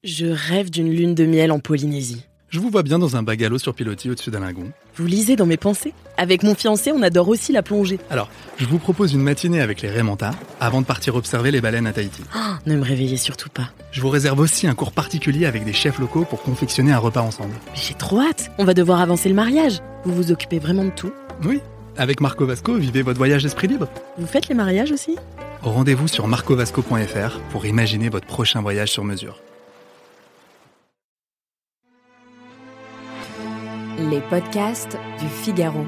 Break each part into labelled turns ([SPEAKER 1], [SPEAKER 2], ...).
[SPEAKER 1] Je rêve d'une lune de miel en Polynésie.
[SPEAKER 2] Je vous vois bien dans un bungalow sur pilotis au-dessus d'un lagon.
[SPEAKER 1] Vous lisez dans mes pensées? Avec mon fiancé, on adore aussi la plongée.
[SPEAKER 2] Alors, je vous propose une matinée avec les Raymanta avant de partir observer les baleines à Tahiti.
[SPEAKER 1] Ne me réveillez surtout pas.
[SPEAKER 2] Je vous réserve aussi un cours particulier avec des chefs locaux pour confectionner un repas ensemble.
[SPEAKER 1] Mais j'ai trop hâte. On va devoir avancer le mariage. Vous vous occupez vraiment de tout?
[SPEAKER 2] Oui, avec Marco Vasco, vivez votre voyage d'esprit libre.
[SPEAKER 1] Vous faites les mariages aussi?
[SPEAKER 2] Rendez-vous sur marcovasco.fr pour imaginer votre prochain voyage sur mesure.
[SPEAKER 3] Les podcasts du Figaro.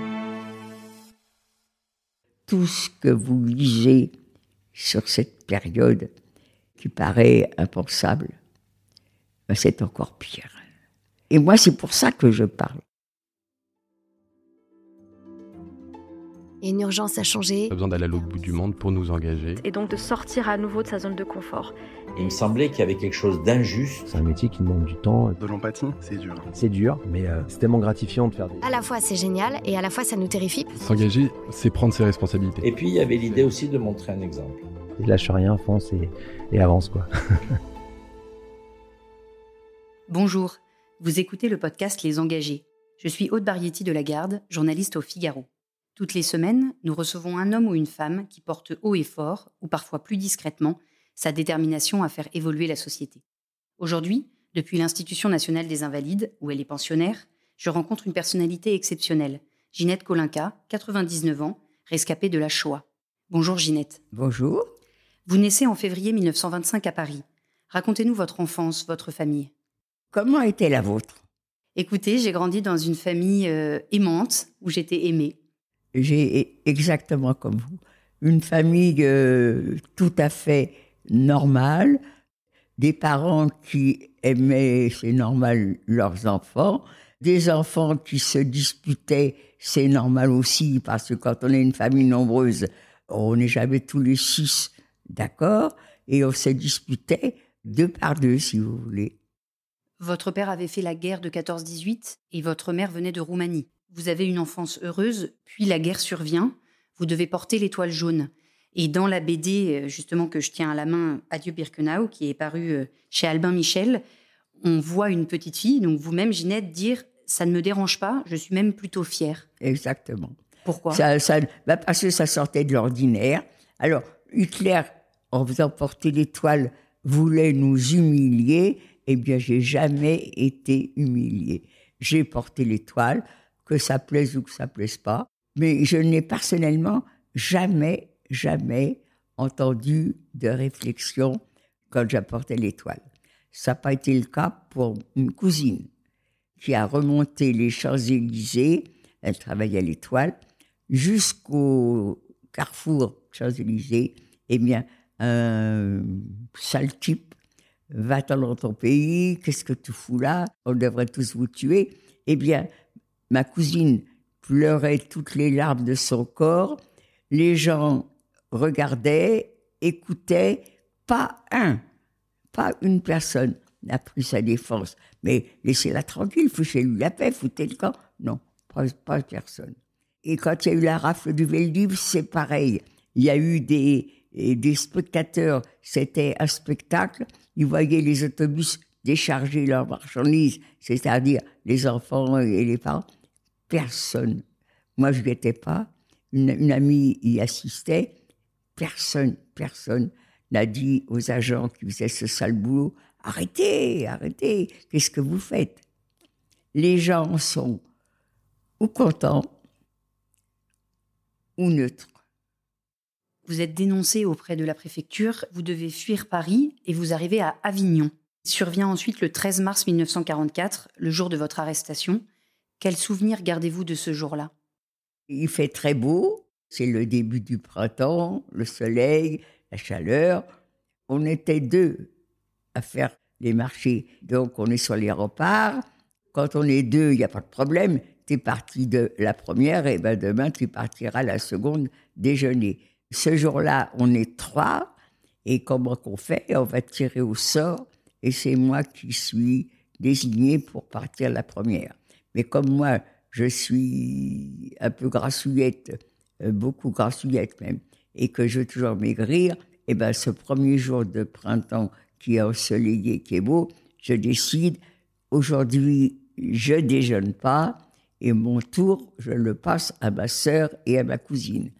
[SPEAKER 4] Tout ce que vous lisez sur cette période qui paraît impensable, c'est encore pire. Et moi, c'est pour ça que je parle.
[SPEAKER 3] Il y a une urgence à changer.
[SPEAKER 5] On a besoin d'aller à l'autre bout du monde pour nous engager.
[SPEAKER 6] Et donc de sortir à nouveau de sa zone de confort.
[SPEAKER 7] Il me semblait qu'il y avait quelque chose d'injuste.
[SPEAKER 8] C'est un métier qui demande du temps.
[SPEAKER 2] De l'empathie, c'est dur.
[SPEAKER 8] C'est dur, mais c'est tellement gratifiant de faire des...
[SPEAKER 3] À la fois c'est génial et à la fois ça nous terrifie.
[SPEAKER 5] S'engager, c'est prendre ses responsabilités.
[SPEAKER 7] Et puis il y avait l'idée aussi de montrer un exemple.
[SPEAKER 8] Et lâche rien, fonce et avance, quoi.
[SPEAKER 9] Bonjour, vous écoutez le podcast Les Engagés. Je suis Aude Barietti de la Garde, journaliste au Figaro. Toutes les semaines, nous recevons un homme ou une femme qui porte haut et fort, ou parfois plus discrètement, sa détermination à faire évoluer la société. Aujourd'hui, depuis l'Institution nationale des Invalides, où elle est pensionnaire, je rencontre une personnalité exceptionnelle, Ginette Kolinka, 99 ans, rescapée de la Shoah. Bonjour Ginette.
[SPEAKER 4] Bonjour.
[SPEAKER 9] Vous naissez en février 1925 à Paris. Racontez-nous votre enfance, votre famille.
[SPEAKER 4] Comment était la vôtre?
[SPEAKER 9] Écoutez, j'ai grandi dans une famille aimante, où j'étais aimée.
[SPEAKER 4] J'ai exactement comme vous, une famille tout à fait normale, des parents qui aimaient, c'est normal, leurs enfants, des enfants qui se disputaient, c'est normal aussi, parce que quand on est une famille nombreuse, on n'est jamais tous les 6 d'accord, et on se disputait 2 par 2, si vous voulez.
[SPEAKER 9] Votre père avait fait la guerre de 14-18 et votre mère venait de Roumanie. Vous avez une enfance heureuse, puis la guerre survient, vous devez porter l'étoile jaune. Et dans la BD, justement, que je tiens à la main, Adieu Birkenau, qui est paru chez Albin Michel, on voit une petite fille, donc vous-même, Ginette, dire « ça ne me dérange pas, je suis même plutôt fière ».
[SPEAKER 4] Exactement.
[SPEAKER 9] Pourquoi ?
[SPEAKER 4] Parce que ça sortait de l'ordinaire. Alors, Hitler, en faisant porter l'étoile, voulait nous humilier. Eh bien, j'ai jamais été humiliée. J'ai porté l'étoile, que ça plaise ou que ça plaise pas. Mais je n'ai personnellement jamais entendu de réflexion quand j'apportais l'étoile. Ça n'a pas été le cas pour une cousine qui a remonté les Champs-Élysées, elle travaillait à l'étoile, jusqu'au carrefour Champs-Élysées. Eh bien, un sale type, va-t'en dans ton pays, qu'est-ce que tu fous là? On devrait tous vous tuer. Eh bien, ma cousine pleurait toutes les larmes de son corps. Les gens regardaient, écoutaient. Pas une personne n'a pris sa défense. Mais laissez-la tranquille, fichez-lui la paix, foutez le camp. Non, pas personne. Et quand il y a eu la rafle du Veldiv, c'est pareil. Il y a eu des spectateurs, c'était un spectacle. Ils voyaient les autobus décharger leurs marchandises, c'est-à-dire les enfants et les parents. Personne. Moi, je n'y étais pas. Une amie y assistait. Personne n'a dit aux agents qui faisaient ce sale boulot « Arrêtez, qu'est-ce que vous faites ?» Les gens sont ou contents ou neutres.
[SPEAKER 9] Vous êtes dénoncé auprès de la préfecture, vous devez fuir Paris et vous arrivez à Avignon. Survient ensuite le 13 mars 1944, le jour de votre arrestation. Quel souvenir gardez-vous de ce jour-là ?
[SPEAKER 4] Il fait très beau, c'est le début du printemps, le soleil, la chaleur. On était 2 à faire les marchés, donc on est sur les remparts. Quand on est 2, il n'y a pas de problème. Tu es parti de la première, et ben demain tu partiras la seconde déjeuner. Ce jour-là, on est 3, et comment qu'on fait ? On va tirer au sort, et c'est moi qui suis désignée pour partir la première. Mais comme moi, je suis un peu grassouillette, beaucoup grassouillette même, et que je veux toujours maigrir, et ben ce premier jour de printemps qui est ensoleillé, qui est beau, je décide, aujourd'hui, je déjeune pas, et mon tour, je le passe à ma sœur et à ma cousine.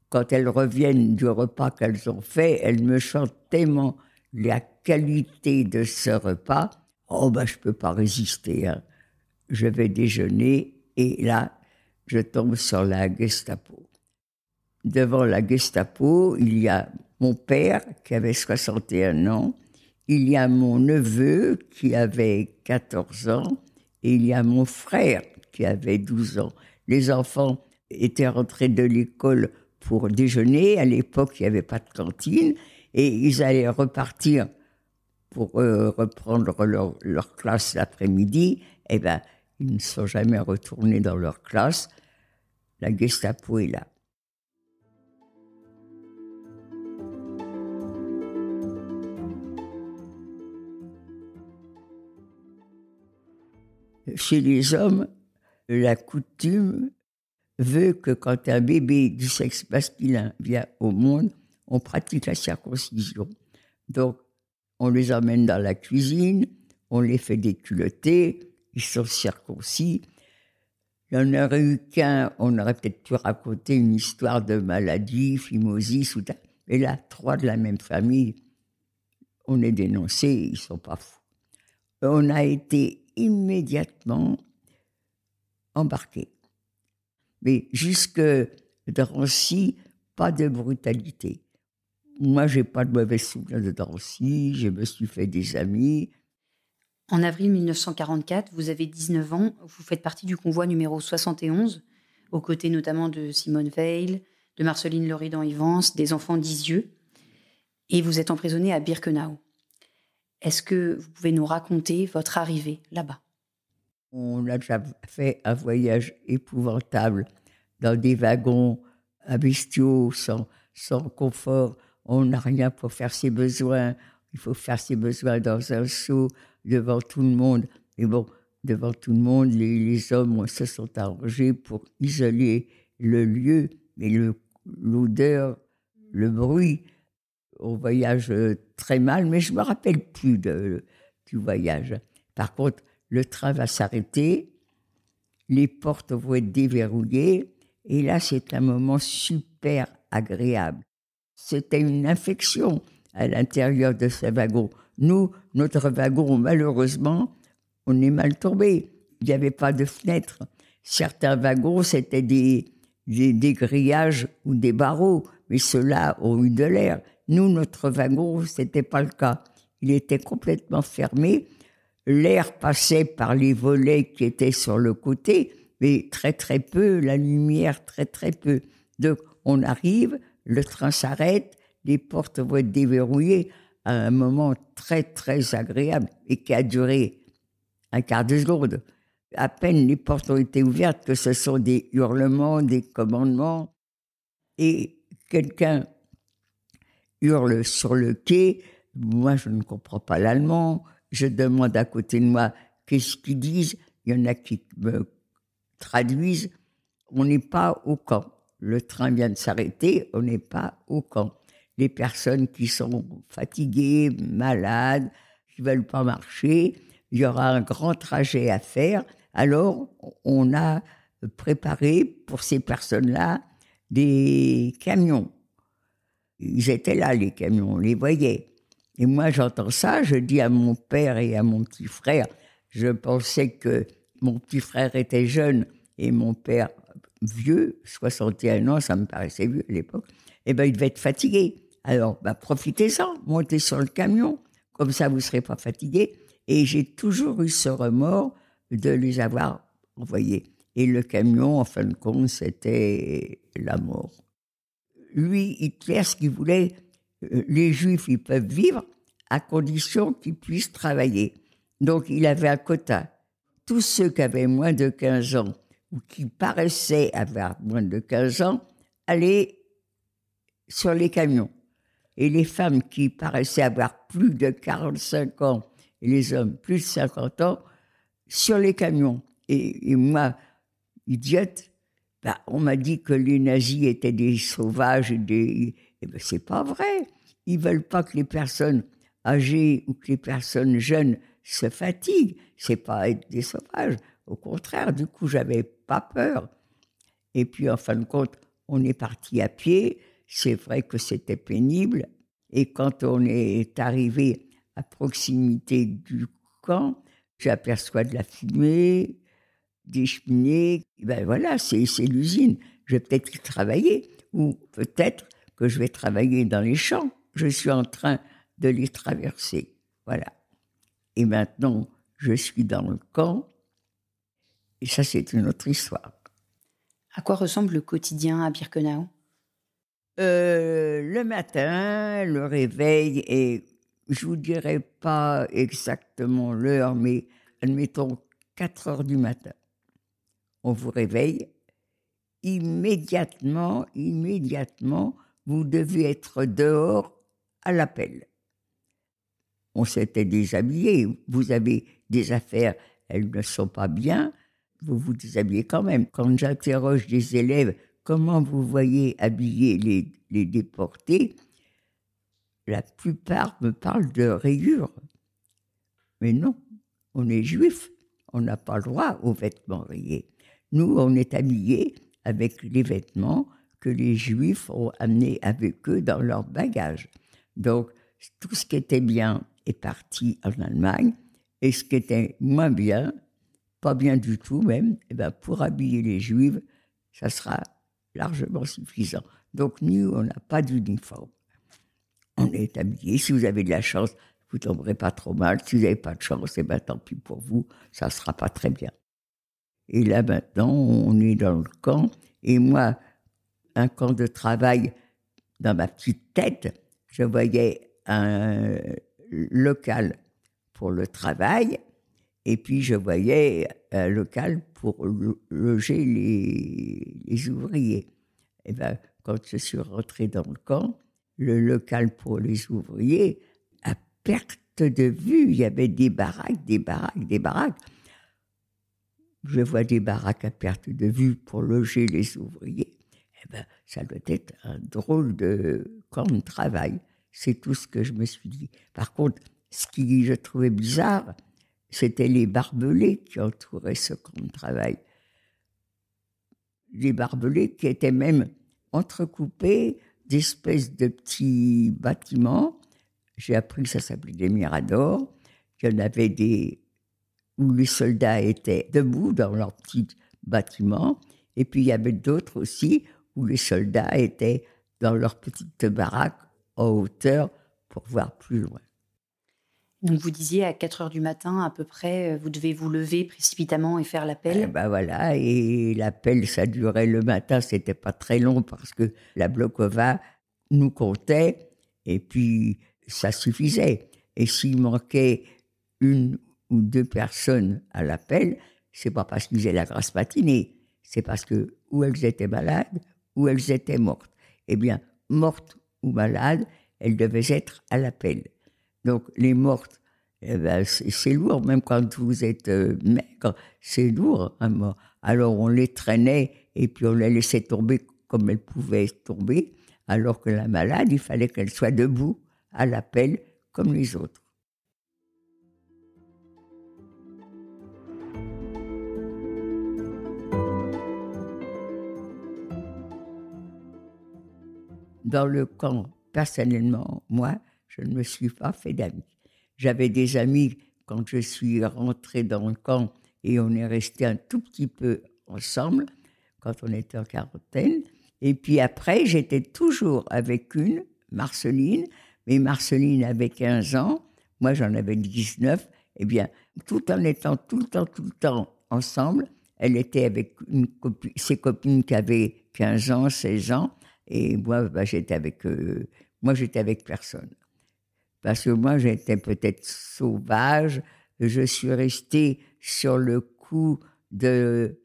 [SPEAKER 4] Quand elles reviennent du repas qu'elles ont fait, elles me chantent tellement la qualité de ce repas, je peux pas résister, hein. Je vais déjeuner, et là, je tombe sur la Gestapo. Devant la Gestapo, il y a mon père qui avait 61 ans, il y a mon neveu qui avait 14 ans, et il y a mon frère qui avait 12 ans. Les enfants étaient rentrés de l'école pour déjeuner. À l'époque, il n'y avait pas de cantine, et ils allaient repartir pour reprendre leur classe l'après-midi. Eh bien, ils ne sont jamais retournés dans leur classe. La Gestapo est là. Chez les hommes, la coutume veut que quand un bébé du sexe masculin vient au monde, on pratique la circoncision. Donc, on les emmène dans la cuisine, on les fait déculotter, ils sont circoncis. Il n'y en aurait eu qu'un, on aurait peut-être pu raconter une histoire de maladie, phimosis ou tal. Mais là, 3 de la même famille, on est dénoncés, ils ne sont pas fous. On a été immédiatement embarqués. Mais jusque Drancy, pas de brutalité. Moi, je n'ai pas de mauvais souvenirs de Drancy, je me suis fait des amis.
[SPEAKER 9] En avril 1944, vous avez 19 ans, vous faites partie du convoi numéro 71, aux côtés notamment de Simone Veil, de Marceline Loridan-Ivance, des enfants d'Isieux, et vous êtes emprisonné à Birkenau. Est-ce que vous pouvez nous raconter votre arrivée là-bas ?
[SPEAKER 4] On a déjà fait un voyage épouvantable dans des wagons à bestiaux, sans confort. On n'a rien pour faire ses besoins. Il faut faire ses besoins dans un seau devant tout le monde. Et bon, devant tout le monde, les hommes se sont arrangés pour isoler le lieu. Mais l'odeur, le bruit, on voyage très mal. Mais je ne me rappelle plus du voyage. Par contre, le train va s'arrêter, les portes vont être déverrouillées, et là, c'est un moment super agréable. C'était une infection à l'intérieur de ce wagon. Nous, notre wagon, malheureusement, on est mal tombé. Il n'y avait pas de fenêtre. Certains wagons, c'était des grillages ou des barreaux, mais ceux-là ont eu de l'air. Nous, notre wagon, ce n'était pas le cas. Il était complètement fermé. L'air passait par les volets qui étaient sur le côté, mais très très peu, la lumière très très peu. Donc on arrive, le train s'arrête, les portes vont être déverrouillées à un moment très très agréable et qui a duré un quart de seconde. À peine les portes ont été ouvertes que ce sont des hurlements, des commandements, et quelqu'un hurle sur le quai. Moi je ne comprends pas l'allemand. Je demande à côté de moi qu'est-ce qu'ils disent. Il y en a qui me traduisent. On n'est pas au camp. Le train vient de s'arrêter, on n'est pas au camp. Les personnes qui sont fatiguées, malades, qui ne veulent pas marcher, il y aura un grand trajet à faire. Alors, on a préparé pour ces personnes-là des camions. Ils étaient là, les camions, on les voyait. Et moi, j'entends ça, je dis à mon père et à mon petit frère, je pensais que mon petit frère était jeune et mon père vieux, 61 ans, ça me paraissait vieux à l'époque, il devait être fatigué. Alors, profitez-en, montez sur le camion, comme ça vous ne serez pas fatigué. Et j'ai toujours eu ce remords de les avoir envoyés. Et le camion, en fin de compte, c'était la mort. Lui, Hitler, ce qu'il voulait, les Juifs, ils peuvent vivre à condition qu'ils puissent travailler. Donc, il avait un quota. Tous ceux qui avaient moins de 15 ans ou qui paraissaient avoir moins de 15 ans allaient sur les camions. Et les femmes qui paraissaient avoir plus de 45 ans et les hommes plus de 50 ans sur les camions. Et moi, idiote, on m'a dit que les nazis étaient des sauvages et c'est pas vrai. Ils veulent pas que les personnes âgées ou que les personnes jeunes se fatiguent. C'est pas être des sauvages. Au contraire, du coup, j'avais pas peur. Et puis, en fin de compte, on est parti à pied. C'est vrai que c'était pénible. Et quand on est arrivé à proximité du camp, j'aperçois de la fumée, des cheminées. Ben voilà, c'est l'usine. Je vais peut-être y travailler. Ou peut-être que je vais travailler dans les champs. Je suis en train de les traverser. Voilà. Et maintenant, je suis dans le camp. Et ça, c'est une autre histoire.
[SPEAKER 9] À quoi ressemble le quotidien à Birkenau ?
[SPEAKER 4] Le matin, le réveil, et je ne vous dirai pas exactement l'heure, mais admettons 4 heures du matin. On vous réveille. Immédiatement, vous devez être dehors à l'appel. On s'était déshabillé. Vous avez des affaires, elles ne sont pas bien. Vous vous déshabillez quand même. Quand j'interroge des élèves, comment vous voyez habiller les déportés, la plupart me parlent de rayures. Mais non, on est juif, on n'a pas le droit aux vêtements rayés. Nous, on est habillés avec les vêtements que les juifs ont amenés avec eux dans leur bagage. Donc, tout ce qui était bien est parti en Allemagne, et ce qui était moins bien, pas bien du tout même, eh ben, pour habiller les juifs, ça sera largement suffisant. Donc nous, on n'a pas d'uniforme. On est habillés. Si vous avez de la chance, vous ne tomberez pas trop mal. Si vous n'avez pas de chance, eh ben, tant pis pour vous, ça ne sera pas très bien. Et là maintenant, on est dans le camp, et moi, un camp de travail, dans ma petite tête, je voyais un local pour le travail, et puis je voyais un local pour loger les ouvriers. Et ben, quand je suis rentré dans le camp, le local pour les ouvriers, à perte de vue, il y avait des baraques. Je vois des baraques à perte de vue pour loger les ouvriers. Eh ben, ça doit être un drôle de camp de travail. C'est tout ce que je me suis dit. Par contre, ce qui je trouvais bizarre, c'était les barbelés qui entouraient ce camp de travail. Les barbelés qui étaient même entrecoupés d'espèces de petits bâtiments. J'ai appris que ça s'appelait des miradors. Il y en avait des où les soldats étaient debout dans leurs petits bâtiments. Et puis il y avait d'autres aussi où les soldats étaient dans leurs petites baraques en hauteur pour voir plus loin.
[SPEAKER 9] Donc vous disiez à 4 heures du matin à peu près, vous devez vous lever précipitamment et faire l'appel.
[SPEAKER 4] Eh ben voilà, et l'appel, ça durait le matin, c'était pas très long parce que la Blokova nous comptait et puis ça suffisait. Et s'il manquait 1 ou 2 personnes à l'appel, c'est pas parce qu'ils faisaient la grasse matinée, c'est parce que ou elles étaient malades ou elles étaient mortes. Eh bien, mortes ou malades, elles devaient être à l'appel. Donc, les mortes, eh ben, c'est lourd, même quand vous êtes maigre, c'est lourd. Hein. Alors, on les traînait et puis on les laissait tomber comme elles pouvaient tomber, alors que la malade, il fallait qu'elle soit debout à l'appel comme les autres. Dans le camp, personnellement, moi, je ne me suis pas fait d'amis. J'avais des amis quand je suis rentrée dans le camp et on est resté un tout petit peu ensemble quand on était en quarantaine. Et puis après, j'étais toujours avec une, Marceline, mais Marceline avait 15 ans, moi j'en avais 19. Eh bien, tout en étant tout le temps ensemble, elle était avec ses copines qui avaient 15 ans, 16 ans, et moi, j'étais avec personne. Parce que moi, j'étais peut-être sauvage. Je suis restée sur le coup de...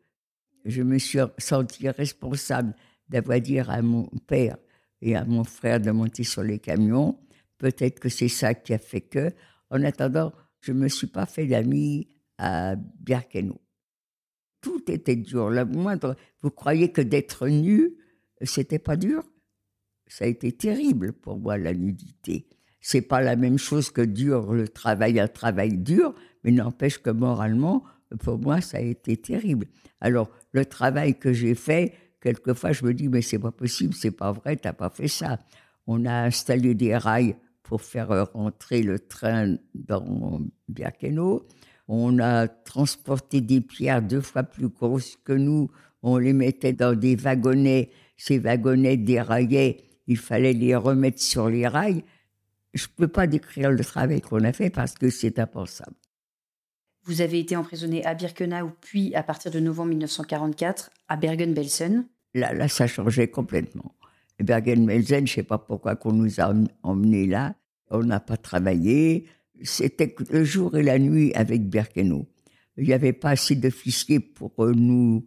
[SPEAKER 4] Je me suis sentie responsable d'avoir dit à mon père et à mon frère de monter sur les camions. Peut-être que c'est ça qui a fait que... En attendant, je ne me suis pas fait d'amis à Birkenau. Tout était dur. La moindre... Vous croyez que d'être nu, c'était pas dur? Ça a été terrible pour moi, la nudité. C'est pas la même chose que dur, le travail, un travail dur, mais n'empêche que moralement, pour moi, ça a été terrible. Alors, le travail que j'ai fait, quelquefois, je me dis, mais c'est pas possible, c'est pas vrai, t'as pas fait ça. On a installé des rails pour faire rentrer le train dans Birkenau. On a transporté des pierres 2 fois plus grosses que nous. On les mettait dans des wagonnets. Ces wagonnets déraillaient. Il fallait les remettre sur les rails. Je ne peux pas décrire le travail qu'on a fait parce que c'est impensable.
[SPEAKER 9] Vous avez été emprisonné à Birkenau, puis à partir de novembre 1944 à Bergen-Belsen.
[SPEAKER 4] Là, ça changeait complètement. Bergen-Belsen, je ne sais pas pourquoi qu'on nous a emmenés là. On n'a pas travaillé. C'était le jour et la nuit avec Birkenau. Il n'y avait pas assez d'officiers pour nous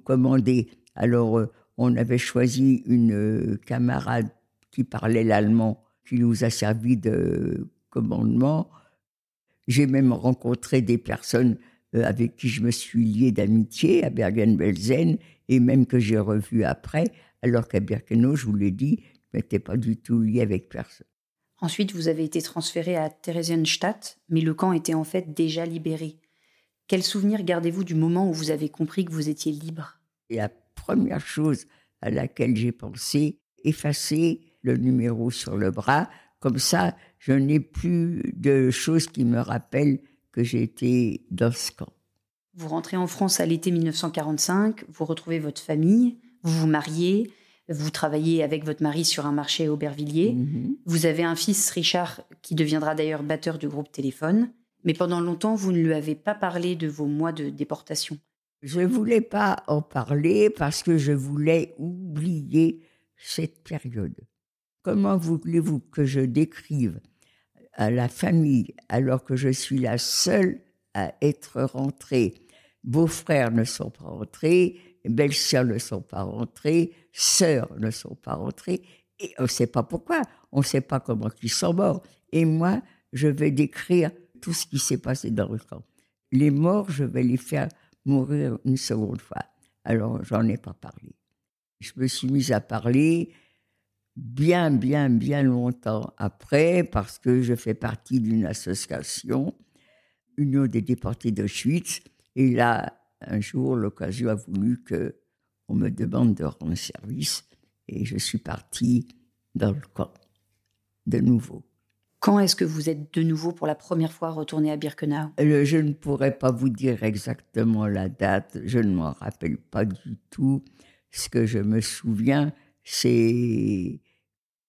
[SPEAKER 4] commander. Alors, on avait choisi une camarade qui parlait l'allemand, qui nous a servi de commandement. J'ai même rencontré des personnes avec qui je me suis lié d'amitié à Bergen-Belsen et même que j'ai revu après, alors qu'à Birkenau, je vous l'ai dit, je n'étais pas du tout lié avec personne.
[SPEAKER 9] Ensuite, vous avez été transféré à Theresienstadt, mais le camp était en fait déjà libéré. Quel souvenir gardez-vous du moment où vous avez compris que vous étiez libre ?
[SPEAKER 4] Et la première chose à laquelle j'ai pensé, effacer le numéro sur le bras, comme ça, je n'ai plus de choses qui me rappellent que j'ai été dans ce camp.
[SPEAKER 9] Vous rentrez en France à l'été 1945, vous retrouvez votre famille, vous vous mariez, vous travaillez avec votre mari sur un marché à Aubervilliers. Vous avez un fils, Richard, qui deviendra d'ailleurs batteur du groupe Téléphone. Mais pendant longtemps, vous ne lui avez pas parlé de vos mois de déportation.
[SPEAKER 4] Je ne voulais pas en parler parce que je voulais oublier cette période. Comment voulez-vous que je décrive à la famille, alors que je suis la seule à être rentrée? Beaux-frères ne sont pas rentrés, belles-sœurs ne sont pas rentrées, sœurs ne sont pas rentrées, et on ne sait pas pourquoi, on ne sait pas comment ils sont morts. Et moi, je vais décrire tout ce qui s'est passé dans le camp. Les morts, je vais les faire mourir une seconde fois. Alors, j'en ai pas parlé. Je me suis mise à parler bien longtemps après, parce que je fais partie d'une association, Union des déportés d'Auschwitz, et là, un jour, l'occasion a voulu qu'on me demande de rendre service, et je suis partie dans le camp, de nouveau.
[SPEAKER 9] Quand est-ce que vous êtes de nouveau pour la première fois retourné à Birkenau ?
[SPEAKER 4] Je ne pourrais pas vous dire exactement la date, je ne m'en rappelle pas du tout. Ce que je me souviens, c'est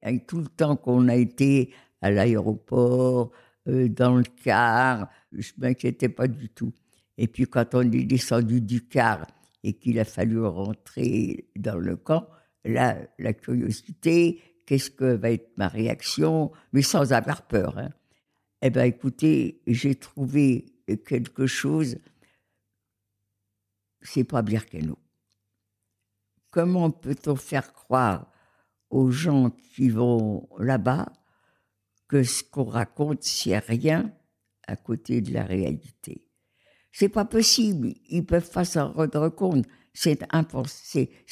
[SPEAKER 4] avec tout le temps qu'on a été à l'aéroport, dans le car, je ne m'inquiétais pas du tout. Et puis quand on est descendu du car et qu'il a fallu rentrer dans le camp, là, la curiosité, qu'est-ce que va être ma réaction, mais sans avoir peur. Hein. Eh bien, écoutez, j'ai trouvé quelque chose, c'est pas Birkenau. Comment peut-on faire croire aux gens qui vont là-bas que ce qu'on raconte, c'est rien à côté de la réalité? C'est pas possible, ils peuvent pas s'en rendre compte, c'est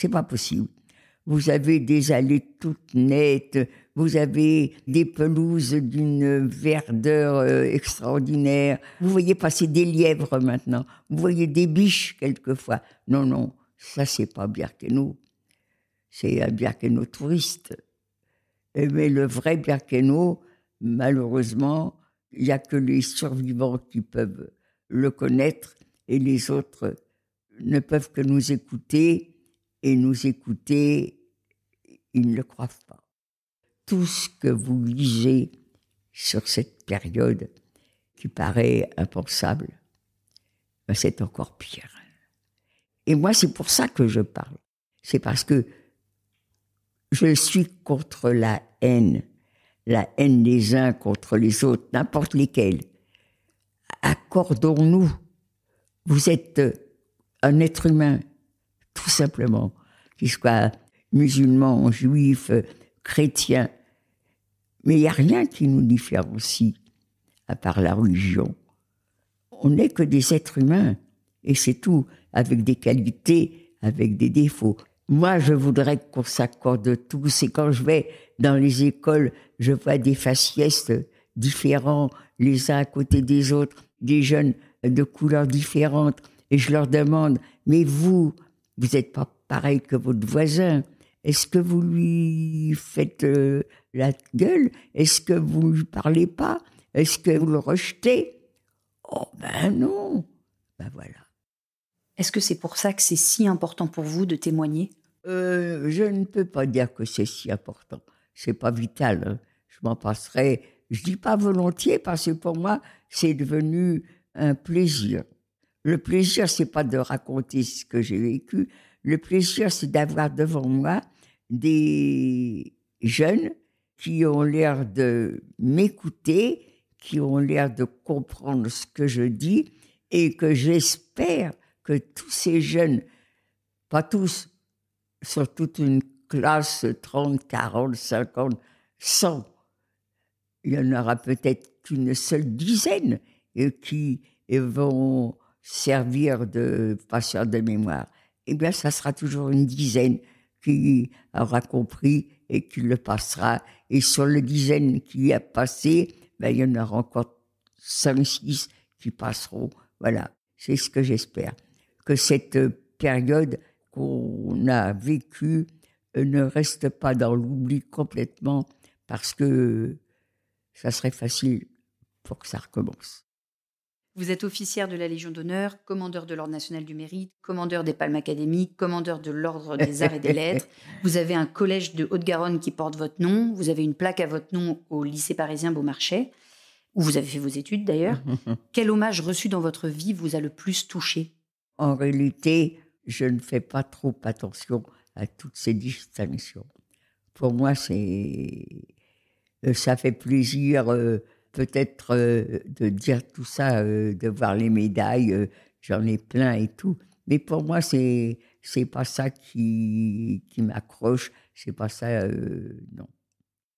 [SPEAKER 4] pas possible. Vous avez des allées toutes nettes, vous avez des pelouses d'une verdeur extraordinaire, vous voyez passer des lièvres maintenant, vous voyez des biches quelquefois. Non, ça c'est pas Birkenau, c'est un Birkenau touriste. Mais le vrai Birkenau, malheureusement, il n'y a que les survivants qui peuvent le connaître et les autres ne peuvent que nous écouter, et nous écouter, ils ne le croient pas. Tout ce que vous lisez sur cette période qui paraît impensable, ben c'est encore pire. Et moi, c'est pour ça que je parle. C'est parce que je suis contre la haine des uns contre les autres, n'importe lesquels. Accordons-nous. Vous êtes un être humain, tout simplement, qu'il soit musulman, juif, chrétien. Mais il n'y a rien qui nous différencie, à part la religion. On n'est que des êtres humains, et c'est tout, avec des qualités, avec des défauts. Moi, je voudrais qu'on s'accorde tous, et quand je vais dans les écoles, je vois des faciès différents, les uns à côté des autres, des jeunes de couleurs différentes, et je leur demande, mais vous n'êtes pas pareil que votre voisin. Est-ce que vous lui faites la gueule? Est-ce que vous ne lui parlez pas? Est-ce que vous le rejetez? Oh ben non. Ben voilà.
[SPEAKER 9] Est-ce que c'est pour ça que c'est si important pour vous de témoigner ?
[SPEAKER 4] Je ne peux pas dire que c'est si important. C'est pas vital. Hein. Je m'en passerai. Je dis pas volontiers parce que pour moi, c'est devenu un plaisir. Le plaisir, c'est pas de raconter ce que j'ai vécu. Le plaisir, c'est d'avoir devant moi des jeunes qui ont l'air de m'écouter, qui ont l'air de comprendre ce que je dis et que j'espère que tous ces jeunes, pas tous, sur toute une classe 30, 40, 50, 100, il y en aura peut-être qu'une seule dizaine qui vont servir de passeurs de mémoire. Eh bien, ça sera toujours une dizaine qui aura compris et qui le passera. Et sur les dizaines qui a passé, ben, il y en aura encore 5, 6 qui passeront. Voilà, c'est ce que j'espère. Que cette période qu'on a vécue ne reste pas dans l'oubli complètement parce que ça serait facile pour que ça recommence.
[SPEAKER 9] Vous êtes officière de la Légion d'honneur, commandeur de l'Ordre national du mérite, commandeur des Palmes académiques, commandeur de l'Ordre des arts et des lettres. Vous avez un collège de Haute-Garonne qui porte votre nom. Vous avez une plaque à votre nom au lycée parisien Beaumarchais, où vous avez fait vos études d'ailleurs. Quel hommage reçu dans votre vie vous a le plus touché ?
[SPEAKER 4] En réalité, je ne fais pas trop attention à toutes ces distinctions. Pour moi, ça fait plaisir peut-être de dire tout ça, de voir les médailles, j'en ai plein et tout. Mais pour moi, c'est pas ça qui m'accroche, c'est pas ça, non.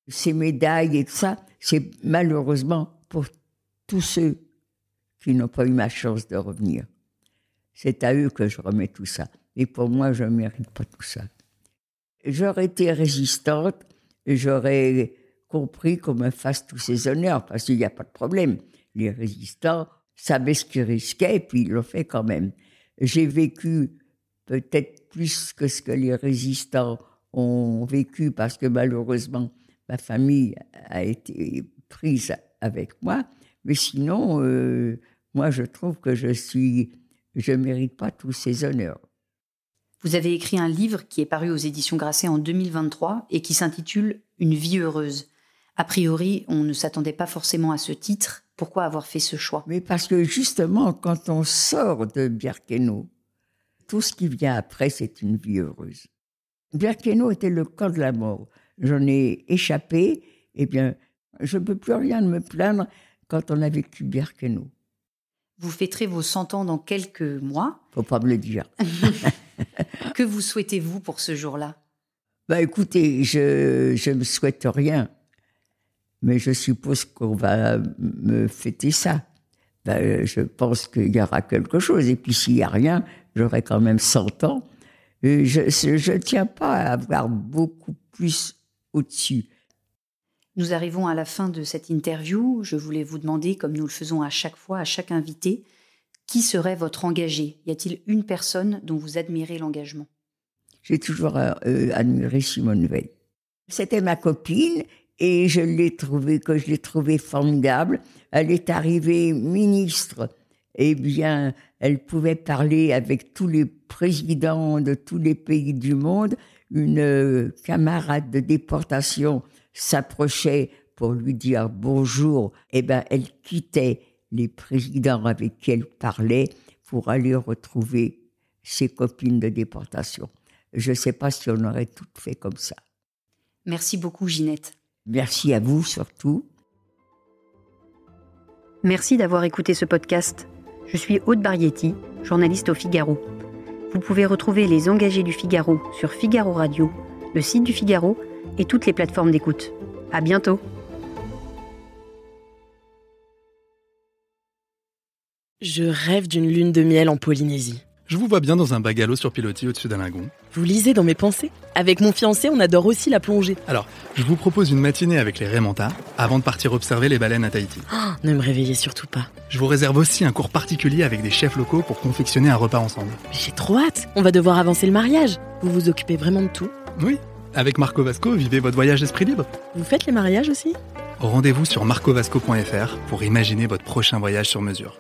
[SPEAKER 4] Ces médailles et tout ça, c'est malheureusement pour tous ceux qui n'ont pas eu ma chance de revenir. C'est à eux que je remets tout ça. Et pour moi, je ne mérite pas tout ça. J'aurais été résistante, j'aurais compris qu'on me fasse tous ces honneurs, parce qu'il n'y a pas de problème. Les résistants savaient ce qu'ils risquaient, et puis ils l'ont fait quand même. J'ai vécu peut-être plus que ce que les résistants ont vécu, parce que malheureusement, ma famille a été prise avec moi. Mais sinon, moi, je trouve que je ne mérite pas tous ces honneurs.
[SPEAKER 9] Vous avez écrit un livre qui est paru aux éditions Grasset en 2023 et qui s'intitule « Une vie heureuse ». A priori, on ne s'attendait pas forcément à ce titre. Pourquoi avoir fait ce choix ?
[SPEAKER 4] Mais parce que justement, quand on sort de Birkenau, tout ce qui vient après, c'est une vie heureuse. Birkenau était le camp de la mort. J'en ai échappé. Eh bien, je ne peux plus rien me plaindre quand on a vécu Birkenau.
[SPEAKER 9] Vous fêterez vos 100 ans dans quelques mois.
[SPEAKER 4] Faut pas me le dire.
[SPEAKER 9] Que vous souhaitez-vous pour ce jour-là ?
[SPEAKER 4] Bah écoutez, je me souhaite rien. Mais je suppose qu'on va me fêter ça. Ben, je pense qu'il y aura quelque chose. Et puis s'il n'y a rien, j'aurai quand même 100 ans. Et je ne tiens pas à avoir beaucoup plus au-dessus.
[SPEAKER 9] Nous arrivons à la fin de cette interview. Je voulais vous demander, comme nous le faisons à chaque fois, à chaque invité, qui serait votre engagé ? Y a-t-il une personne dont vous admirez l'engagement ?
[SPEAKER 4] J'ai toujours admiré Simone Veil. C'était ma copine. Et je l'ai trouvée formidable. Elle est arrivée ministre. Eh bien, elle pouvait parler avec tous les présidents de tous les pays du monde. Une camarade de déportation s'approchait pour lui dire bonjour. Eh bien, elle quittait les présidents avec qui elle parlait pour aller retrouver ses copines de déportation. Je ne sais pas si on aurait tout fait comme ça.
[SPEAKER 9] Merci beaucoup, Ginette.
[SPEAKER 4] Merci à vous surtout.
[SPEAKER 6] Merci d'avoir écouté ce podcast. Je suis Aude Barietti, journaliste au Figaro. Vous pouvez retrouver les engagés du Figaro sur Figaro Radio, le site du Figaro et toutes les plateformes d'écoute. À bientôt.
[SPEAKER 1] Je rêve d'une lune de miel en Polynésie.
[SPEAKER 2] Je vous vois bien dans un bungalow sur pilotis au-dessus d'un lagon.
[SPEAKER 1] Vous lisez dans mes pensées. Avec mon fiancé, on adore aussi la plongée.
[SPEAKER 2] Alors, je vous propose une matinée avec les Raymanta avant de partir observer les baleines à Tahiti.
[SPEAKER 1] Oh, ne me réveillez surtout pas.
[SPEAKER 2] Je vous réserve aussi un cours particulier avec des chefs locaux pour confectionner un repas ensemble.
[SPEAKER 1] Mais j'ai trop hâte. On va devoir avancer le mariage. Vous vous occupez vraiment de tout?
[SPEAKER 2] Oui, avec Marco Vasco, vivez votre voyage d'esprit libre.
[SPEAKER 1] Vous faites les mariages aussi?
[SPEAKER 2] Rendez-vous sur marcovasco.fr pour imaginer votre prochain voyage sur mesure.